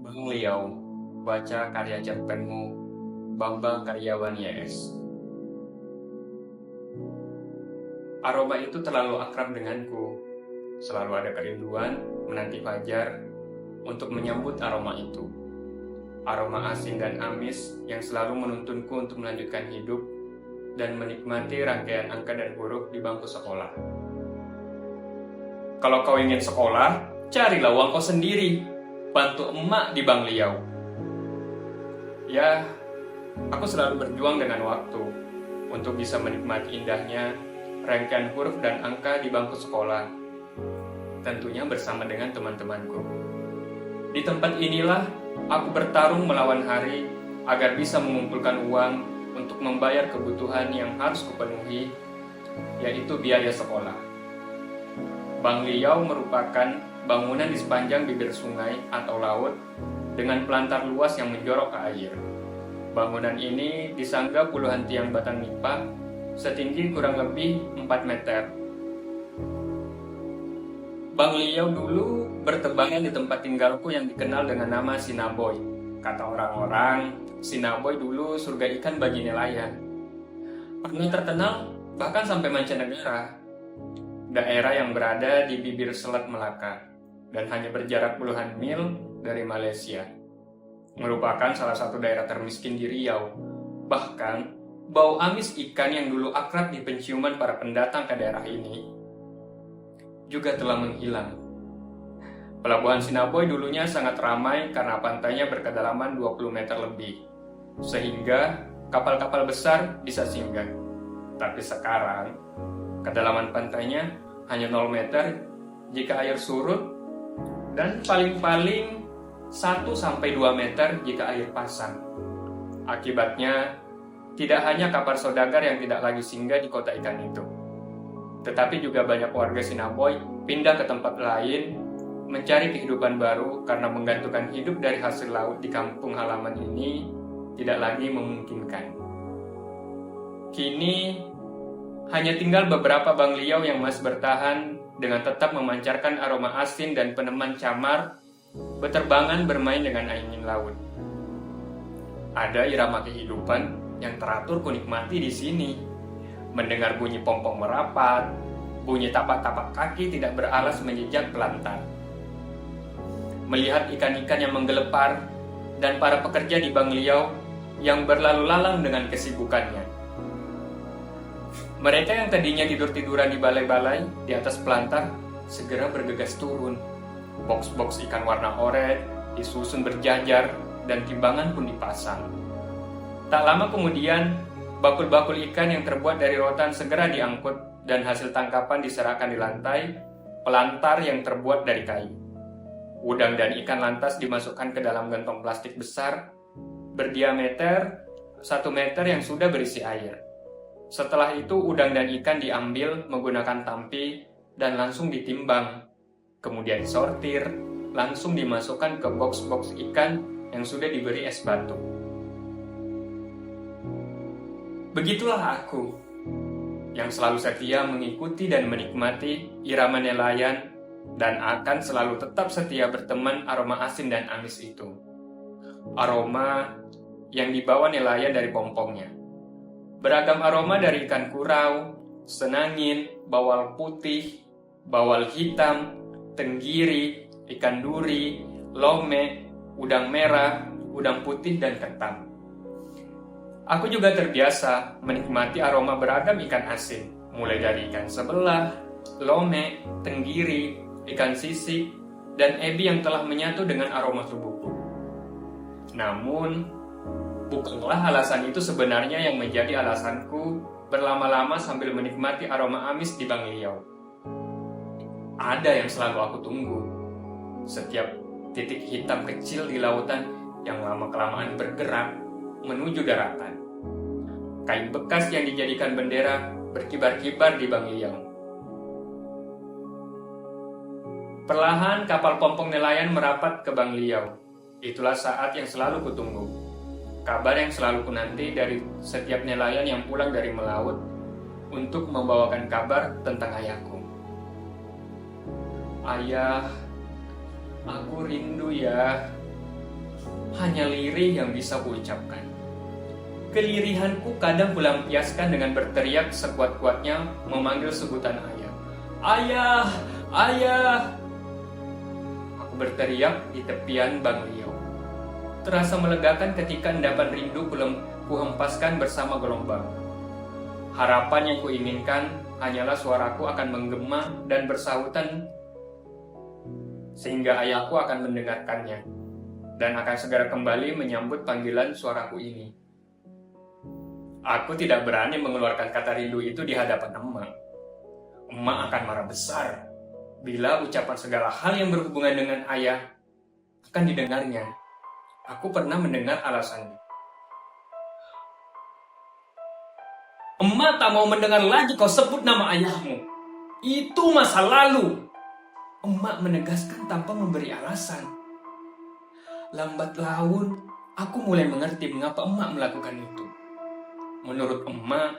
Bang Liau, baca karya cerpenmu Bambang Karyawan YS. Aroma itu terlalu akrab denganku. Selalu ada kerinduan menanti fajar untuk menyambut aroma itu. Aroma asin dan amis yang selalu menuntunku untuk melanjutkan hidup dan menikmati rangkaian angka dan huruf di bangku sekolah. Kalau kau ingin sekolah, carilah uang kau sendiri. Bantu emak di Bang Liau. Ya, aku selalu berjuang dengan waktu untuk bisa menikmati indahnya rangkaian huruf dan angka di bangku sekolah. Tentunya bersama dengan teman-temanku. Di tempat inilah aku bertarung melawan hari agar bisa mengumpulkan uang untuk membayar kebutuhan yang harus kupenuhi, yaitu biaya sekolah. Bang Liau merupakan bangunan di sepanjang bibir sungai atau laut dengan pelantar luas yang menjorok ke air. Bangunan ini disangga puluhan tiang batang nipah setinggi kurang lebih 4 meter. Bang Liau dulu bertebangan di tempat tinggalku yang dikenal dengan nama Sinaboy. Kata orang-orang, Sinaboy dulu surga ikan bagi nelayan. Pernah terkenal bahkan sampai mancanegara. Daerah yang berada di bibir Selat Melaka dan hanya berjarak puluhan mil dari Malaysia. Merupakan salah satu daerah termiskin di Riau. Bahkan, bau amis ikan yang dulu akrab di penciuman para pendatang ke daerah ini juga telah menghilang. Pelabuhan Sinaboy dulunya sangat ramai karena pantainya berkedalaman 20 meter lebih, sehingga kapal-kapal besar bisa singgah. Tapi sekarang, kedalaman pantainya hanya 0 meter jika air surut dan paling-paling 1-2 meter jika air pasang. Akibatnya, tidak hanya kapal saudagar yang tidak lagi singgah di kota ikan itu, tetapi juga banyak warga Sinaboy pindah ke tempat lain mencari kehidupan baru karena menggantungkan hidup dari hasil laut di kampung halaman ini tidak lagi memungkinkan. Kini, hanya tinggal beberapa Bang Liau yang masih bertahan dengan tetap memancarkan aroma asin dan peneman camar beterbangan bermain dengan angin laut. Ada irama kehidupan yang teratur kunikmati di sini. Mendengar bunyi pompong merapat, bunyi tapak-tapak kaki tidak beralas menjejak pelantar. Melihat ikan-ikan yang menggelepar dan para pekerja di Bang Liau yang berlalu lalang dengan kesibukannya. Mereka yang tadinya tidur-tiduran di balai-balai di atas pelantar segera bergegas turun. Box-box ikan warna oranye disusun berjajar dan timbangan pun dipasang. Tak lama kemudian, bakul-bakul ikan yang terbuat dari rotan segera diangkut dan hasil tangkapan diserahkan di lantai pelantar yang terbuat dari kayu. Udang dan ikan lantas dimasukkan ke dalam gantong plastik besar berdiameter 1 meter yang sudah berisi air. Setelah itu udang dan ikan diambil menggunakan tampi dan langsung ditimbang. Kemudian disortir, langsung dimasukkan ke box-box ikan yang sudah diberi es batu. Begitulah aku, yang selalu setia mengikuti dan menikmati irama nelayan dan akan selalu tetap setia berteman aroma asin dan amis itu. Aroma yang dibawa nelayan dari pompongnya. Beragam aroma dari ikan kurau, senangin, bawal putih, bawal hitam, tenggiri, ikan duri, lome, udang merah, udang putih, dan ketam. Aku juga terbiasa menikmati aroma beragam ikan asin, mulai dari ikan sebelah, lome, tenggiri, ikan sisik, dan ebi yang telah menyatu dengan aroma tubuhku. Namun, bukanlah alasan itu sebenarnya yang menjadi alasanku berlama-lama sambil menikmati aroma amis di Bang Liau. Ada yang selalu aku tunggu. Setiap titik hitam kecil di lautan yang lama-kelamaan bergerak menuju daratan. Kain bekas yang dijadikan bendera berkibar-kibar di Bang Liau. Perlahan kapal pompong nelayan merapat ke Bang Liau. Itulah saat yang selalu kutunggu. Kabar yang selalu kunanti dari setiap nelayan yang pulang dari melaut untuk membawakan kabar tentang ayahku. Ayah, aku rindu ya. hanya lirih yang bisa kuucapkan. Kelirihanku kadang kulampiaskan dengan berteriak sekuat-kuatnya memanggil sebutan ayah. Ayah! Ayah! Aku berteriak di tepian Bang Liau. Terasa melegakan ketika endapan rindu kuhempaskan bersama gelombang. Harapan yang kuinginkan hanyalah suaraku akan menggema dan bersahutan sehingga ayahku akan mendengarkannya dan akan segera kembali menyambut panggilan suaraku ini. Aku tidak berani mengeluarkan kata rindu itu di hadapan emak. Emak akan marah besar bila ucapan segala hal yang berhubungan dengan ayah akan didengarnya. Aku pernah mendengar alasannya. Emak tak mau mendengar lagi kau sebut nama ayahmu. Itu masa lalu. Emak menegaskan tanpa memberi alasan. Lambat laun, aku mulai mengerti mengapa emak melakukan itu. Menurut emak,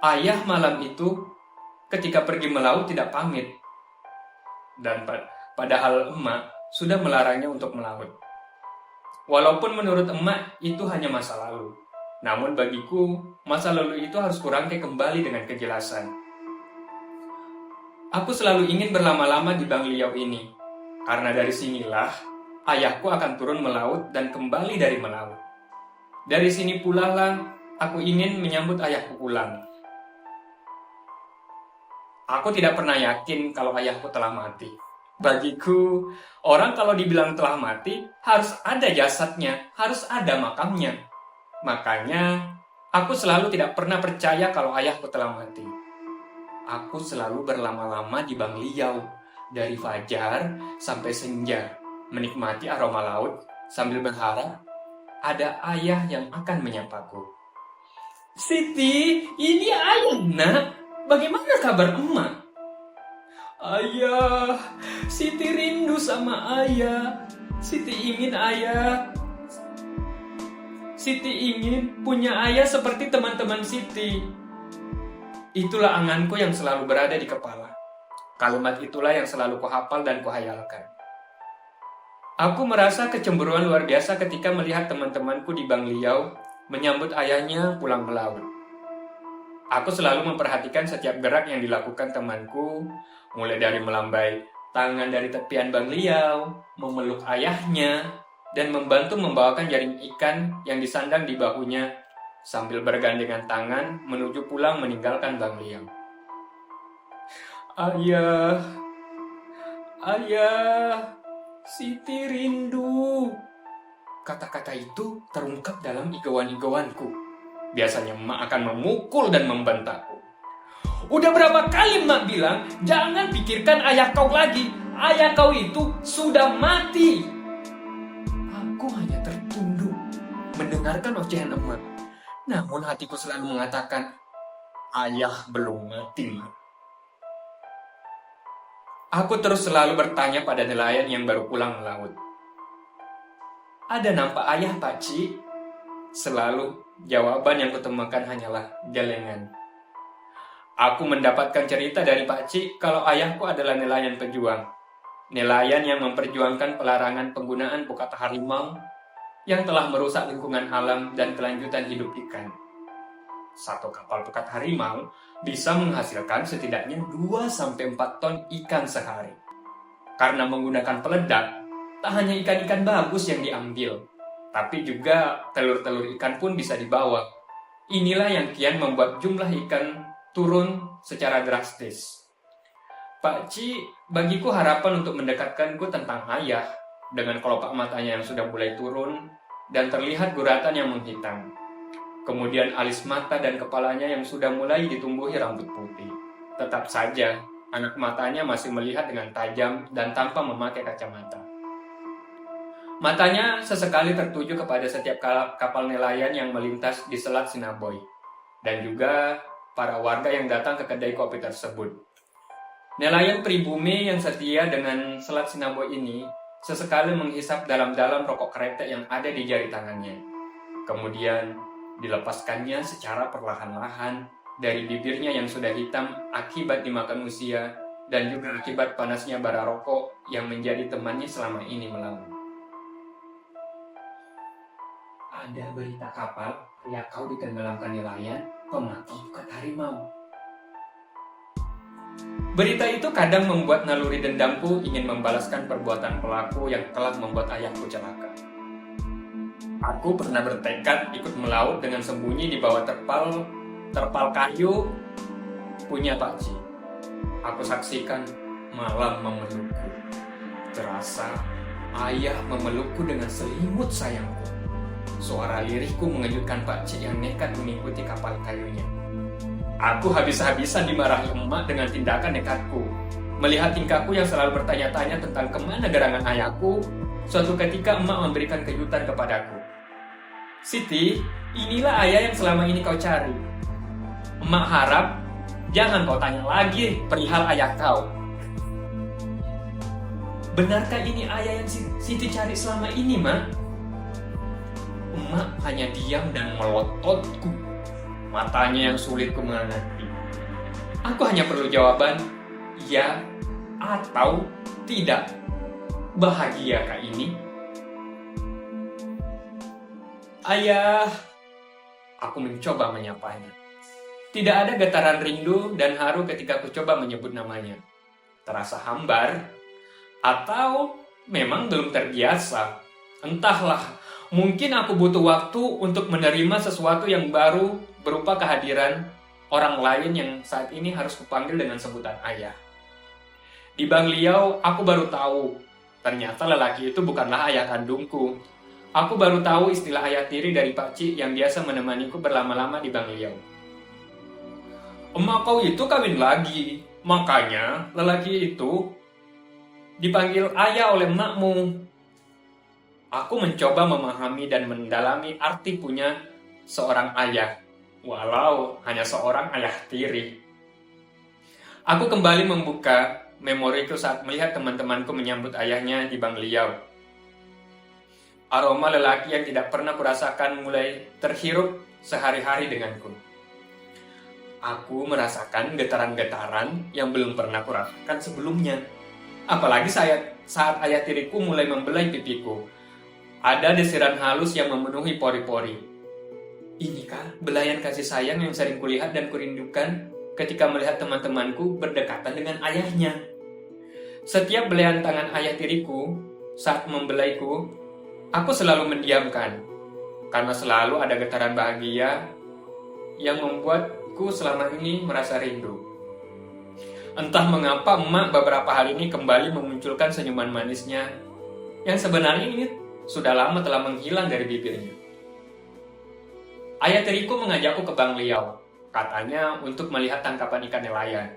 ayah malam itu ketika pergi melaut tidak pamit. Dan padahal emak sudah melarangnya untuk melaut. Walaupun menurut emak itu hanya masa lalu. Namun bagiku, masa lalu itu harus kurangkai kembali dengan kejelasan. Aku selalu ingin berlama-lama di Bang Liau ini. Karena dari sinilah, ayahku akan turun melaut dan kembali dari melaut. Dari sini pula lah, aku ingin menyambut ayahku pulang. Aku tidak pernah yakin kalau ayahku telah mati. Bagiku, orang kalau dibilang telah mati, harus ada jasadnya, harus ada makamnya. Makanya, aku selalu tidak pernah percaya kalau ayahku telah mati. Aku selalu berlama-lama di Bang Liau, dari fajar sampai senja, menikmati aroma laut sambil berharap ada ayah yang akan menyapaku. Siti, ini ayah nak. Bagaimana kabar emak? Ayah, Siti rindu sama ayah. Siti ingin ayah. Siti ingin punya ayah seperti teman-teman Siti. Itulah anganku yang selalu berada di kepala. Kalimat itulah yang selalu kuhafal dan kuhayalkan. Aku merasa kecemburuan luar biasa ketika melihat teman-temanku di Bang Liau menyambut ayahnya pulang melaut. Aku selalu memperhatikan setiap gerak yang dilakukan temanku, mulai dari melambai tangan dari tepian Bang Liau, memeluk ayahnya, dan membantu membawakan jaring ikan yang disandang di bahunya sambil bergandengan tangan menuju pulang meninggalkan Bang Liau. Ayah, ayah, Siti rindu. Kata-kata itu terungkap dalam igauan-igauanku. Biasanya emak akan memukul dan membentakku. Udah berapa kali emak bilang, jangan pikirkan ayah kau lagi. Ayah kau itu sudah mati. Aku hanya tertunduk mendengarkan ocehan emak. Namun hatiku selalu mengatakan, ayah belum mati. Aku terus selalu bertanya pada nelayan yang baru pulang melaut. Ada nampak ayah, Pakcik? Selalu jawaban yang kutemukan hanyalah gelengan. Aku mendapatkan cerita dari Pakcik kalau ayahku adalah nelayan pejuang. Nelayan yang memperjuangkan pelarangan penggunaan pukat harimau yang telah merusak lingkungan alam dan kelanjutan hidup ikan. Satu kapal pukat harimau bisa menghasilkan setidaknya 2-4 ton ikan sehari. Karena menggunakan peledak, tak hanya ikan-ikan bagus yang diambil, tapi juga telur-telur ikan pun bisa dibawa. Inilah yang kian membuat jumlah ikan turun secara drastis. Pakcik, bagiku harapan untuk mendekatkanku tentang ayah dengan kelopak matanya yang sudah mulai turun dan terlihat guratan yang menghitam. Kemudian alis mata dan kepalanya yang sudah mulai ditumbuhi rambut putih. Tetap saja, anak matanya masih melihat dengan tajam dan tanpa memakai kacamata. Matanya sesekali tertuju kepada setiap kapal nelayan yang melintas di Selat Sinaboy, dan juga para warga yang datang ke kedai kopi tersebut. Nelayan pribumi yang setia dengan Selat Sinaboy ini sesekali menghisap dalam-dalam rokok kretek yang ada di jari tangannya. Kemudian dilepaskannya secara perlahan-lahan dari bibirnya yang sudah hitam akibat dimakan usia dan juga akibat panasnya bara rokok yang menjadi temannya selama ini melamun. Ada berita kapal yang kau ditenggelamkan nelayan pemakan bukan harimau. Berita itu kadang membuat naluri dendamku ingin membalaskan perbuatan pelaku yang telah membuat ayahku celaka. Aku pernah bertekad ikut melaut dengan sembunyi di bawah terpal kayu punya Pak Ji. Aku saksikan malam memelukku. Terasa ayah memelukku dengan selimut sayangku. Suara lirihku mengejutkan Pak Ji yang nekat mengikuti kapal kayunya. Aku habis-habisan dimarahi emak dengan tindakan nekatku. Melihat tingkahku yang selalu bertanya-tanya tentang kemana gerangan ayahku, suatu ketika emak memberikan kejutan kepadaku. Siti, inilah ayah yang selama ini kau cari. Emak harap jangan kau tanya lagi perihal ayah kau. Benarkah ini ayah yang Siti cari selama ini, Mak? Emak hanya diam dan melototku. Matanya yang sulit ku mengerti. Aku hanya perlu jawaban ya atau tidak. Bahagiakah ini? Ayah, aku mencoba menyapanya. Tidak ada getaran rindu dan haru ketika aku coba menyebut namanya. Terasa hambar atau memang belum terbiasa. Entahlah, mungkin aku butuh waktu untuk menerima sesuatu yang baru berupa kehadiran orang lain yang saat ini harus kupanggil dengan sebutan ayah. Di Bang Liau, aku baru tahu ternyata lelaki itu bukanlah ayah kandungku. Aku baru tahu istilah ayah tiri dari Pak Ci yang biasa menemaniku berlama-lama di Bang Liau. Emak kau itu kawin lagi, makanya lelaki itu dipanggil ayah oleh emakmu. Aku mencoba memahami dan mendalami arti punya seorang ayah, walau hanya seorang ayah tiri. Aku kembali membuka memoriku saat melihat teman-temanku menyambut ayahnya di Bang Liau. Aroma lelaki yang tidak pernah kurasakan mulai terhirup sehari-hari denganku. Aku merasakan getaran-getaran yang belum pernah kurasakan sebelumnya. Apalagi saat ayah tiriku mulai membelai pipiku. Ada desiran halus yang memenuhi pori-pori. Inikah belayan kasih sayang yang sering kulihat dan kurindukan ketika melihat teman-temanku berdekatan dengan ayahnya. Setiap belayan tangan ayah tiriku saat membelaiku, aku selalu mendiamkan. Karena selalu ada getaran bahagia yang membuatku selama ini merasa rindu. Entah mengapa emak beberapa hari ini kembali memunculkan senyuman manisnya yang sebenarnya ini sudah lama telah menghilang dari bibirnya. Ayah tiriku mengajakku ke Bang Liau, katanya untuk melihat tangkapan ikan nelayan.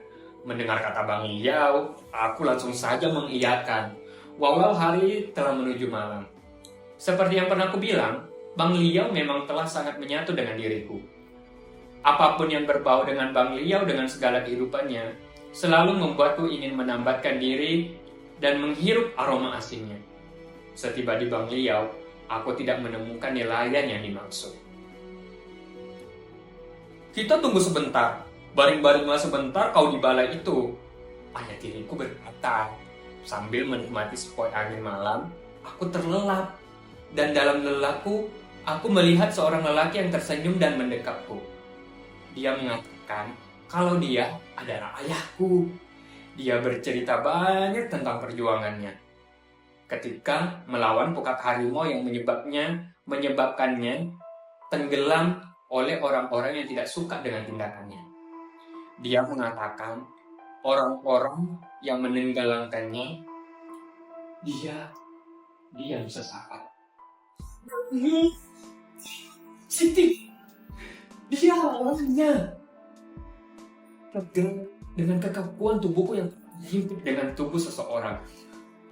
Mendengar kata Bang Liau, aku langsung saja mengiyakan, walau hari telah menuju malam. Seperti yang pernah aku bilang, Bang Liau memang telah sangat menyatu dengan diriku. Apapun yang berbau dengan Bang Liau dengan segala kehidupannya, selalu membuatku ingin menambatkan diri dan menghirup aroma asingnya. Setiba di Bang Liau, aku tidak menemukan nelayan yang dimaksud. Kita tunggu sebentar, baring-baringlah sebentar kau di balai itu. Ayah tiriku berkata, sambil menikmati sepoi angin malam, aku terlelap. Dan dalam lelapku, aku melihat seorang lelaki yang tersenyum dan mendekapku. Dia mengatakan kalau dia adalah ayahku. Dia bercerita banyak tentang perjuangannya ketika melawan pukat harimau yang menyebabkannya tenggelam oleh orang-orang yang tidak suka dengan tindakannya. Dia mengatakan orang-orang yang menenggelamkannya, dia diam sesaat. Siti, dia orangnya. Tegang dengan kekakuan tubuhku yang terhimpit dengan tubuh seseorang.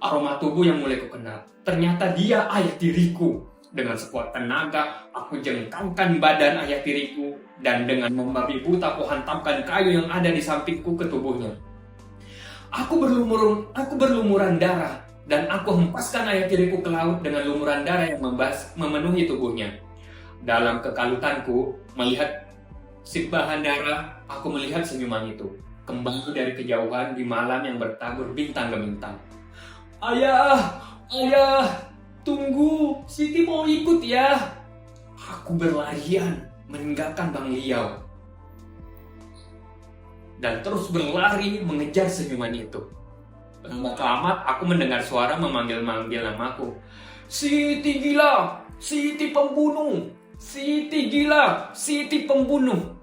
Aroma tubuh yang mulai kukenal. Ternyata dia ayah tiriku. Dengan sekuat tenaga, aku jengkangkan badan ayah tiriku dan dengan membabi buta aku hantamkan kayu yang ada di sampingku ke tubuhnya. Aku berlumuran darah dan aku hempaskan ayah tiriku ke laut dengan lumuran darah yang memenuhi tubuhnya. Dalam kekalutanku melihat sibahan darah, aku melihat senyuman itu kembali dari kejauhan di malam yang bertabur bintang gemintang. Ayah, tunggu, Siti mau ikut ya. Aku berlarian meninggalkan Bang Liau dan terus berlari mengejar senyuman itu. Lama-kelamaan aku mendengar suara memanggil-manggil namaku. Siti gila, Siti pembunuh, Siti gila, Siti pembunuh.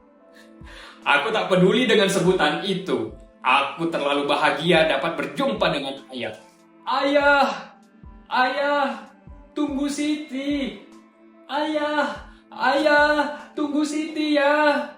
Aku tak peduli dengan sebutan itu. Aku terlalu bahagia dapat berjumpa dengan ayah. Ayah, ayah, tunggu Siti. Ayah, ayah, tunggu Siti ya.